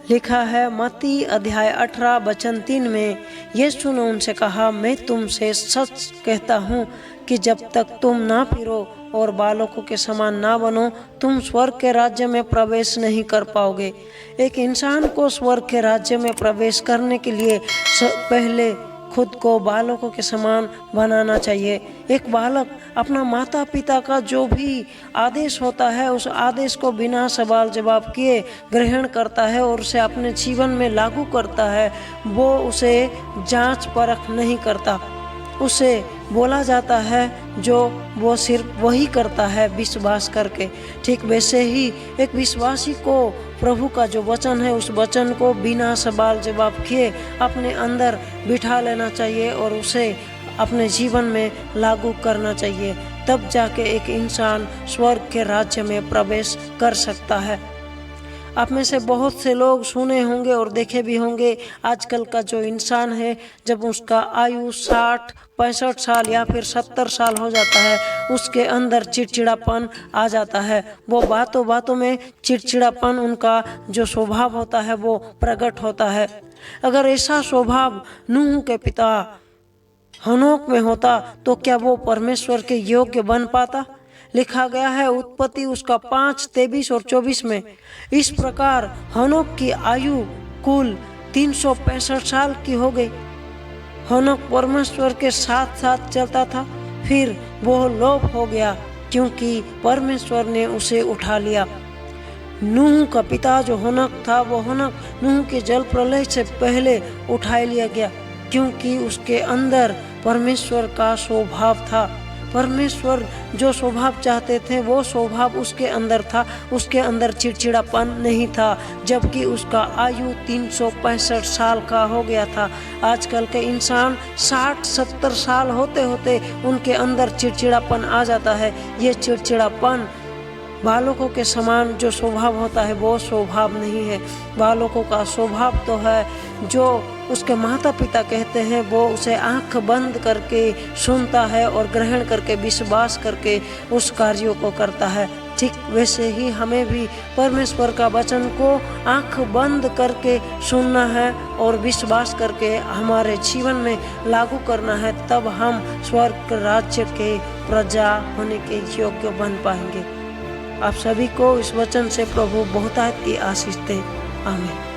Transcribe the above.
लिखा है मत्ती अध्याय 18 वचन 3 में, यीशु ने उनसे कहा, मैं तुमसे सच कहता हूँ कि जब तक तुम ना फिरो और बालकों के समान ना बनो, तुम स्वर्ग के राज्य में प्रवेश नहीं कर पाओगे। एक इंसान को स्वर्ग के राज्य में प्रवेश करने के लिए पहले खुद को बालकों के समान बनाना चाहिए। एक बालक अपना माता पिता का जो भी आदेश होता है उस आदेश को बिना सवाल जवाब किए ग्रहण करता है और उसे अपने जीवन में लागू करता है। वो उसे जांच परख नहीं करता, उसे बोला जाता है जो वो सिर्फ वही करता है विश्वास करके। ठीक वैसे ही एक विश्वासी को प्रभु का जो वचन है उस वचन को बिना सवाल जवाब किए अपने अंदर बिठा लेना चाहिए और उसे अपने जीवन में लागू करना चाहिए। तब जाके एक इंसान स्वर्ग के राज्य में प्रवेश कर सकता है। आप में से बहुत से लोग सुने होंगे और देखे भी होंगे, आजकल का जो इंसान है जब उसका आयु 60-65 साल या फिर 70 साल हो जाता है, उसके अंदर चिड़चिड़ापन आ जाता है। वो बातों बातों में चिड़चिड़ापन, उनका जो स्वभाव होता है वो प्रकट होता है। अगर ऐसा स्वभाव नूह के पिता हनोक में होता तो क्या वो परमेश्वर के योग्य बन पाता? लिखा गया है उत्पत्ति उसका 5:23 और 24 में, इस प्रकार हनोक की आयु कुल 365 साल की हो गई। हनोक परमेश्वर के साथ साथ चलता था, फिर वो लोप हो गया क्योंकि परमेश्वर ने उसे उठा लिया। नूह का पिता जो हनोक था, वो हनोक नूह के जल प्रलय से पहले उठा लिया गया क्योंकि उसके अंदर परमेश्वर का स्वभाव था। परमेश्वर जो स्वभाव चाहते थे वो स्वभाव उसके अंदर था, उसके अंदर चिड़चिड़ापन नहीं था, जबकि उसका आयु 365 साल का हो गया था। आजकल के इंसान 60-70 साल होते होते उनके अंदर चिड़चिड़ापन आ जाता है। ये चिड़चिड़ापन बालकों के समान जो स्वभाव होता है वो स्वभाव नहीं है। बालकों का स्वभाव तो है जो उसके माता पिता कहते हैं वो उसे आंख बंद करके सुनता है और ग्रहण करके विश्वास करके उस कार्यों को करता है। ठीक वैसे ही हमें भी परमेश्वर का वचन को आंख बंद करके सुनना है और विश्वास करके हमारे जीवन में लागू करना है, तब हम स्वर्ग राज्य के प्रजा होने के योग्य बन पाएंगे। आप सभी को इस वचन से प्रभु बहुतायत की आशीष दे। आमीन।